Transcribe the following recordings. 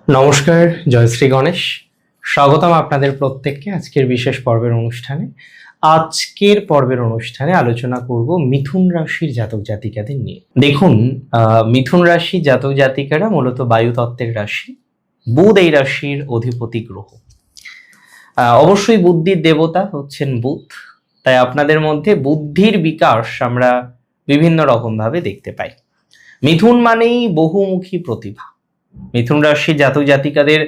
নমস্কার, জয় শ্রী গণেশ। স্বাগতম আপনাদের প্রত্যেককে আজকের বিশেষ পর্বের অনুষ্ঠানে। আজকের পর্বের অনুষ্ঠানে আলোচনা করব মিথুন রাশির জাতক জাতিকাদের নিয়ে। দেখুন, মিথুন রাশির জাতক জাতিকারা মূলত বায়ুতত্ত্বের রাশি। বুধ এই রাশির অধিপতি গ্রহ। অবশ্যই বুদ্ধির দেবতা হচ্ছেন বুধ, তাই আপনাদের মধ্যে বুদ্ধির বিকাশ আমরা বিভিন্ন রকম ভাবে দেখতে পাই। মিথুন মানেই বহুমুখী প্রতিভা। মিথুন রাশির জাতক জাতিকাদের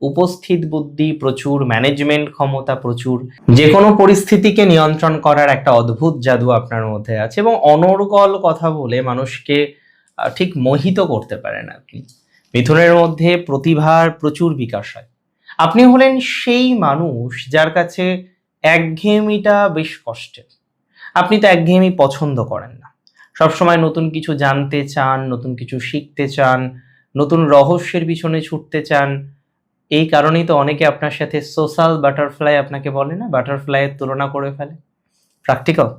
উপস্থিত বুদ্ধি প্রচুর, ম্যানেজমেন্ট ক্ষমতা প্রচুর, যে কোনো পরিস্থিতিকে নিয়ন্ত্রণ করার একটা অদ্ভুত জাদু আপনার মধ্যে আছে এবং অনর্গল কথা বলে মানুষকে ঠিক মোহিত করতে পারেন আপনি। মিথুনের মধ্যে প্রতিভার প্রচুর বিকাশ হয়। আপনি হলেন সেই মানুষ যার কাছে একঘেয়েমিটা বেশ কষ্টের। আপনি তো একঘেয়েমি পছন্দ করেন না, সবসময় নতুন কিছু জানতে চান, নতুন কিছু শিখতে চান, নতুন রহস্যের পিছনে ছুটতে চান। এই কারণেই তো অনেকে আপনার সাথে সোশ্যাল বাটারফ্লাই আপনাকে বলে না, বাটারফ্লাইয়ের তুলনা করে ফেলে। প্র্যাকটিক্যাল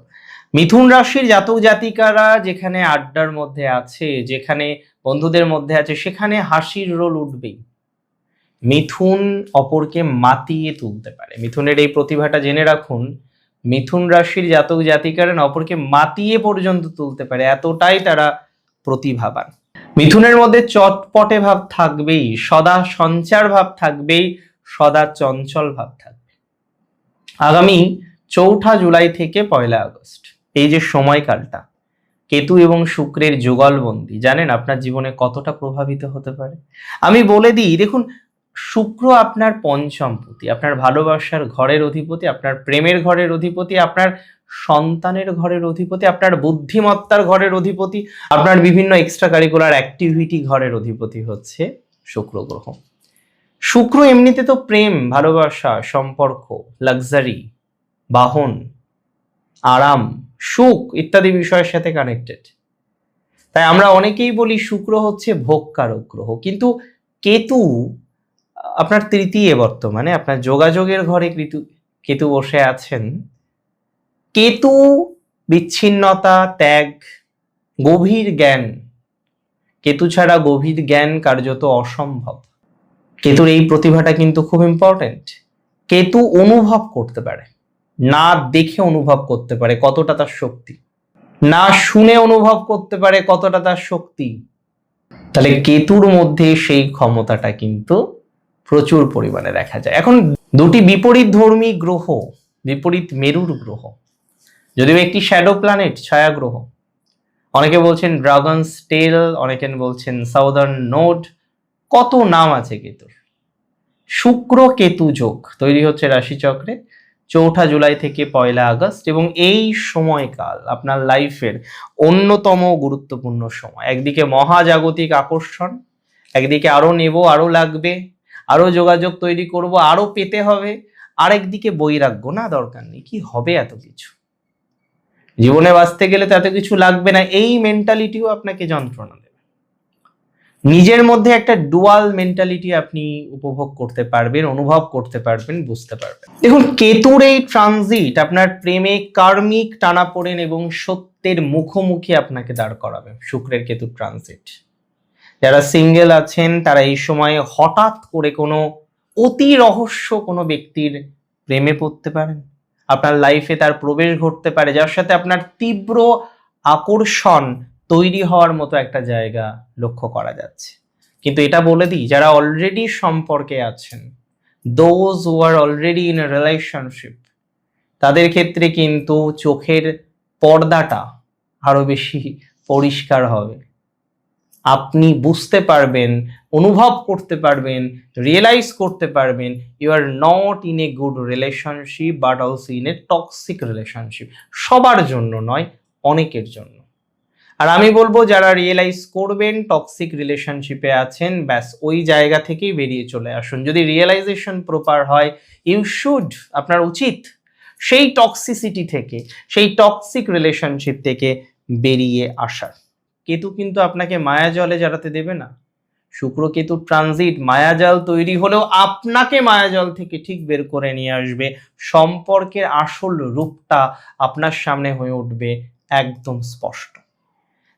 মিথুন রাশির জাতক জাতিকারা যেখানে আড্ডার মধ্যে আছে, যেখানে বন্ধুদের মধ্যে আছে, সেখানে হাসির রোল উঠবেই। মিথুন অপরকে মাতিয়ে তুলতে পারে। মিথুনের এই প্রতিভাটা জেনে রাখুন, মিথুন রাশির জাতক জাতিকারা অপরকে মাতিয়ে পর্যন্ত তুলতে পারে, এতটাই তারা প্রতিভাবান। মিথুনের মধ্যে চটপটে ভাব থাকবেই, সদা সঞ্চার ভাব থাকবেই, সদা চঞ্চল ভাব থাকবে। আগামী ৪ জুলাই থেকে ১ আগস্ট এই যে সময়কালটা, কেতু এবং শুক্রের যুগলবন্দি, জানেন আপনার জীবনে কতটা প্রভাবিত হতে পারে। আমি বলে দিই, দেখুন, শুক্র আপনার পঞ্চমপতি, আপনার ভালোবাসার ঘরের অধিপতি, আপনার প্রেমের ঘরের অধিপতি, আপনার সন্তানের ঘরের অধিপতি, আপনার বুদ্ধিমত্তার ঘরের অধিপতি, আপনার বিভিন্ন এক্সট্রা কারিকুলার অ্যাক্টিভিটি ঘরের অধিপতি হচ্ছে শুক্র গ্রহ। শুক্র এমনিতে তো প্রেম, ভালোবাসা, সম্পর্ক, লাক্সারি, বাহন, আরাম, সুখ ইত্যাদি বিষয়ের সাথে কানেক্টেড। তাই আমরা অনেকেই বলি শুক্র হচ্ছে ভোগকারক গ্রহ, কিন্তু কেতু আপনার তৃতীয়, বর্তমানে আপনার যোগাযোগের ঘরে কেতু বসে আছেন। কেতু বিচ্ছিন্নতা, ত্যাগ, গভীর জ্ঞান। কেতু ছাড়া গভীর জ্ঞান কার্যত অসম্ভব। কেতুর এই প্রতিভাটা কিন্তু খুব ইম্পর্টেন্ট। কেতু অনুভব করতে পারে, না দেখে অনুভব করতে পারে কতটা তার শক্তি, না শুনে অনুভব করতে পারে কতটা তার শক্তি। তাহলে কেতুর মধ্যে সেই ক্ষমতাটা কিন্তু প্রচুর পরিমাণে দেখা যায়। এখন দুটি বিপরীত ধর্মী গ্রহ, বিপরীত মেরুর গ্রহ, যদিও একটি শ্যাডো প্ল্যানেট, ছায়া গ্রহ। অনেকে বলছেন ড্রাগনস টেল, অনেকে বলছেন সাউদার্ন নোড, কত নাম আছে কেতুর। শুক্র কেতু যোগ তৈরি হচ্ছে রাশিচক্রে ৪ জুলাই থেকে ১ আগস্ট, এবং এই সময়কাল আপনার লাইফের অন্যতম গুরুত্বপূর্ণ সময়। একদিকে মহাজাগতিক আকর্ষণ, একদিকে আরো নেব, আরো লাগবে, আরো যোগাযোগ তৈরি করব, আরো পেতে হবে, আরেকদিকে বৈরাগ্য, না দরকার নেই, কি হবে এত কিছু, জীবনে বাঁচতে গেলে তো এত কিছু লাগবে না, এই মেন্টালিটিও আপনাকে যন্ত্রণা দেবে। নিজের মধ্যে একটা ডুয়াল মেন্টালিটি আপনি উপভোগ করতে পারবেন, অনুভব করতে পারবেন, বুঝতে পারবেন। দেখুন, কেতুর এই ট্রানজিট আপনার প্রেমে কার্মিক টানাপোড়েন এবং সত্যের মুখোমুখি আপনাকে দাঁড় করাবে। শুক্রের কেতুর ট্রানজিট, যারা সিঙ্গেল আছেন তারা এই সময়ে হঠাৎ করে কোনো অতি রহস্য কোনো ব্যক্তির প্রেমে পড়তে পারেন। আপনার লাইফে তার প্রবেশ ঘটতে পারে, যার সাথে আপনার তীব্র আকর্ষণ তৈরি হওয়ার মতো একটা জায়গা লক্ষ্য করা যাচ্ছে। কিন্তু এটা বলে দিই, যারা অলরেডি সম্পর্কে আছেন, those who are already in a relationship, তাদের ক্ষেত্রে কিন্তু চোখের পর্দাটা আরো বেশি পরিষ্কার হবে। আপনি বুঝতে পারবেন, অনুভব করতে পারবেন, রিয়েলাইজ করতে পারবেন you are not in a good relationship but also in a toxic relationship. সবার জন্য নয়, অনেকের জন্য। আর আমি বলবো, যারা রিয়েলাইজ করবেন টক্সিক রিলেশনশিপে আছেন, ব্যাস ওই জায়গা থেকেই বেরিয়ে চলে আসুন। যদি রিয়েলাইজেশন প্রপার হয়, ইউ শুড, আপনার উচিত সেই টক্সিসিটি থেকে, সেই টক্সিক রিলেশনশিপ থেকে বেরিয়ে আসার। কেতু কিন্তু আপনাকে মায়াজলে জড়াতে দেবে না। শুক্র কেতু ট্রানজিট মায়াজাল তৈরি হলেও আপনাকে মায়াজাল থেকে ঠিক বের করে নিয়ে আসবে। সম্পর্কের আসল রূপটা আপনার সামনে হয়ে উঠবে একদম স্পষ্ট।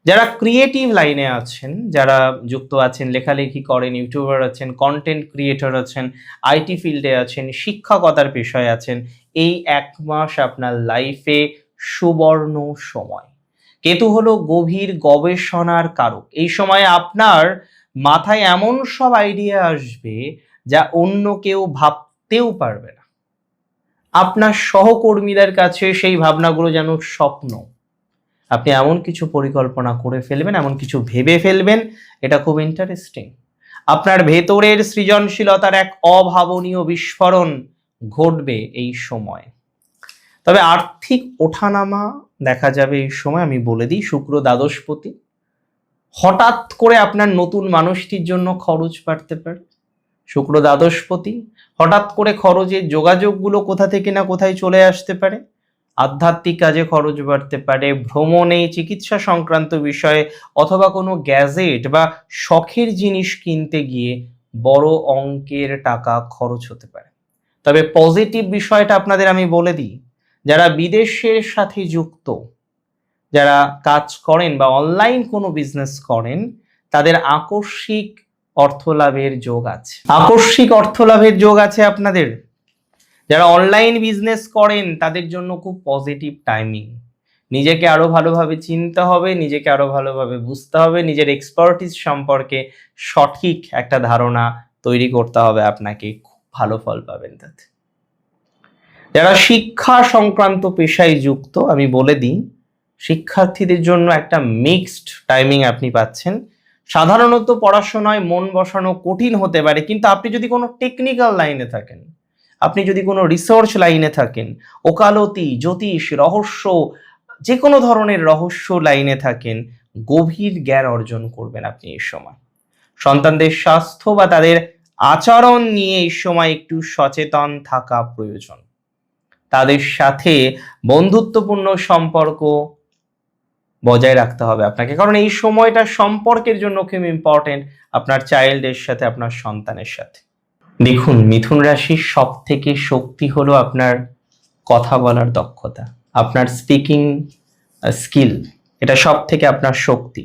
যারা ক্রিয়েটিভ লাইনে আছেন, যারা যুক্ত আছেন, লেখালেখি করেন, ইউটিউবার আছেন, কন্টেন্ট ক্রিয়েটর আছেন, আইটি ফিল্ডে আছেন, শিক্ষকতার পেশায় আছেন, এই 1 মাস আপনার লাইফে সুবর্ণ সময়। কেতু হলো গভীর গবেষণার কারক। এই সময় আপনার মাথায় এমন সব আইডিয়া আসবে যা অন্য কেউ ভাবতেও পারবে না। আপনার সহকর্মীদের কাছে সেই ভাবনাগুলো যেন স্বপ্ন। আপনি এমন কিছু পরিকল্পনা করে ফেলবেন, এমন কিছু ভেবে ফেলবেন, এটা খুব ইন্টারেস্টিং। আপনার ভেতরের সৃজনশীলতার এক অভাবনীয় বিস্ফোরণ ঘটবে এই সময়। তবে আর্থিক ওঠানামা দেখা যাবে এই সময়। আমি বলে দিই, শুক্র দ্বাদশপতি, হঠাৎ করে আপনার নতুন মানুষটির জন্য খরচ বাড়তে পারে। শুক্র দ্বাদশপতি, হঠাৎ করে খরচের যোগাযোগগুলো কোথা থেকে না কোথায় চলে আসতে পারে। আধ্যাত্মিক কাজে খরচ বাড়তে পারে, ভ্রমণে, চিকিৎসা সংক্রান্ত বিষয়ে, অথবা কোনো গ্যাজেট বা শখের জিনিস কিনতে গিয়ে বড় অঙ্কের টাকা খরচ হতে পারে। তবে পজিটিভ বিষয়টা আপনাদের আমি বলে দিই, যারা বিদেশের সাথে যুক্ত, যারা কাজ করেন বা অনলাইন কোনো বিজনেস করেন, তাদের আকস্মিক অর্থলাভের যোগ আছে। আকস্মিক অর্থলাভের যোগ আছে আপনাদের। যারা অনলাইন বিজনেস করেন তাদের জন্য খুব পজিটিভ টাইমিং। নিজেকে আরো ভালোভাবে চিনতে হবে, নিজেকে আরো ভালোভাবে বুঝতে হবে, নিজের এক্সপার্টিস সম্পর্কে সঠিক একটা ধারণা তৈরি করতে হবে আপনাকে, খুব ভালো ফল পাবেন তাতে। যারা শিক্ষা সংক্রান্ত পেশায় যুক্ত, আমি বলে দিই, শিক্ষার্থীদের জন্য একটা মিক্সড টাইমিং আপনি পাচ্ছেন। সাধারণত পড়াশোনায় মন বসানো কঠিন হতে পারে, কিন্তু আপনি যদি কোনো টেকনিক্যাল লাইনে থাকেন, আপনি যদি কোনো রিসার্চ লাইনে থাকেন, ওকালতি, জ্যোতিষ, রহস্য, যে কোনো ধরনের রহস্য লাইনে থাকেন, গভীর জ্ঞান অর্জন করবেন আপনি এই সময়। সন্তানদের স্বাস্থ্য বা তাদের আচরণ নিয়ে এই সময় একটু সচেতন থাকা প্রয়োজন। তাদের সাথে বন্ধুত্বপূর্ণ সম্পর্ক বজায় রাখতে হবে আপনাকে, কারণ এই সময়টা সম্পর্কের জন্য খুব ইম্পর্টেন্ট, আপনার চাইল্ডের সাথে, আপনার সন্তানের সাথে। দেখুন, মিথুন রাশির সব থেকে শক্তি হলো আপনার কথা বলার দক্ষতা, আপনার স্পিকিং স্কিল, এটা সব থেকে আপনার শক্তি।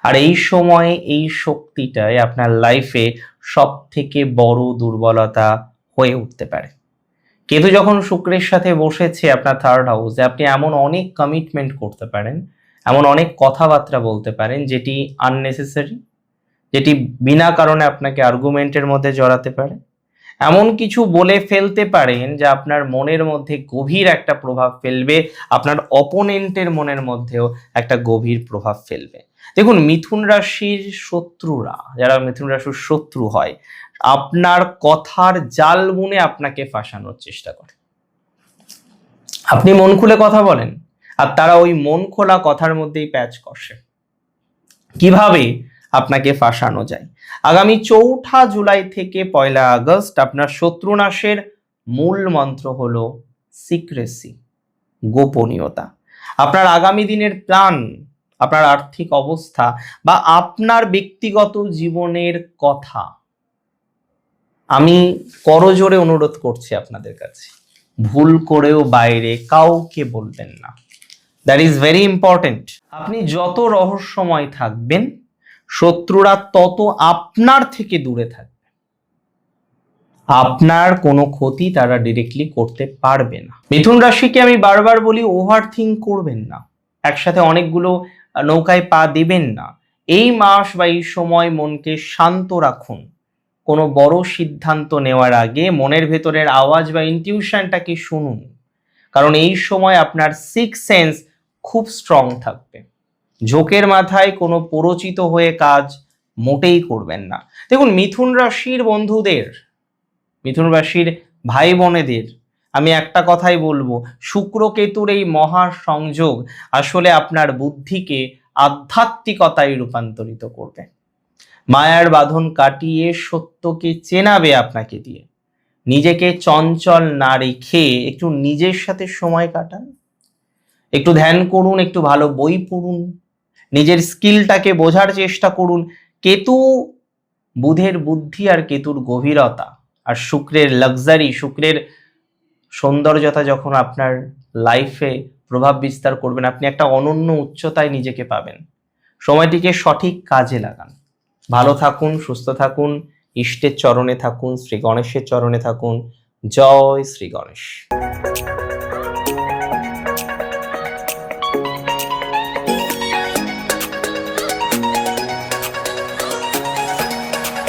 আর এই সময়ে এই শক্তিটাই আপনার লাইফে সব থেকে বড় দুর্বলতা হয়ে উঠতে পারে। কেতু যখন শুক্রের সাথে বসেছে আপনার থার্ড হাউসে, আপনি এমন অনেক কমিটমেন্ট করতে পারেন, এমন অনেক কথাবার্তা বলতে পারেন যেটি আননেসেসারি, যেটি বিনা কারণে আপনাকে আর্গুমেন্টের মধ্যে জড়াতে পারে। এমন কিছু বলে ফেলতে পারেন যা আপনার মনের মধ্যে গভীর একটা প্রভাব ফেলবে, আপনার অপোনেন্টের মনের মধ্যেও একটা গভীর প্রভাব ফেলবে। দেখুন, মিথুন রাশির শত্রুরা, যারা মিথুন রাশির শত্রু হয়, আপনার কথার জাল বুনে আপনাকে ফাঁসানোর চেষ্টা করে। আপনি মন খুলে কথা বলেন আর তারা ওই মন খোলা কথার মধ্যেই প্যাচ কষে। কিভাবে আপনাকে ফাঁসানো যায়? আগামী 4 জুলাই থেকে 1 আগস্ট আপনার শত্রু নাশের মূল মন্ত্র হলো সিক্রেসি, গোপনীয়তা। আপনার আগামী দিনের প্ল্যান, আপনার আর্থিক অবস্থা বা আপনার ব্যক্তিগত জীবনের কথা আমি করজোরে অনুরোধ করছি আপনাদের কাছে, ভুল করেও বাইরে কাউকে বলবেন না। That is very important. আপনি যত রহস্যময় থাকবেন, শত্রুরা তত আপনার থেকে দূরে থাকবে, আপনার কোনো ক্ষতি তারা ডিরেক্টলি করতে পারবে না। মিথুন রাশিকে আমি বারবার বলি, ওভার থিঙ্ক করবেন না, একসাথে অনেকগুলো নৌকায় পা দিবেন না। এই মাস বা এই সময় মনকে শান্ত রাখুন। কোনো বড় সিদ্ধান্ত নেওয়ার আগে মনের ভেতরের আওয়াজ বা ইনটিউশনটাকে শুনুন, কারণ এই সময় আপনার সিক্স সেন্স খুব স্ট্রং থাকবে। ঝোঁকের মাথায় কোনো পরিচিত হয়ে কাজ মোটেই করবেন না। দেখুন, মিথুন রাশির বন্ধুদের, মিথুন রাশির ভাই বোনেদের আমি একটা কথাই বলবো, শুক্র কেতুর এই মহা সংযোগ আসলে আপনার বুদ্ধিকে আধ্যাত্মিকতায় রূপান্তরিত করবে, মায়ার বাঁধন কাটিয়ে সত্যকে চেনাবে আপনাকে দিয়ে। নিজেকে চঞ্চল না রেখে একটু নিজের সাথে সময় কাটান, একটু ধ্যান করুন, একটু ভালো বই পড়ুন, নিজের স্কিলটাকে বোঝার চেষ্টা করুন। কেতু, বুধের বুদ্ধি আর কেতুর গভীরতা আর শুক্রের লাক্সারি, শুক্রের সৌন্দর্যতা যখন আপনার লাইফে প্রভাব বিস্তার করবেন, আপনি একটা অনন্য উচ্চতায় নিজেকে পাবেন। সময়টিকে সঠিক কাজে লাগান। ভালো থাকুন, সুস্থ থাকুন, ইষ্টের চরণে থাকুন, শ্রী গণেশের চরণে থাকুন। জয় শ্রী গণেশ।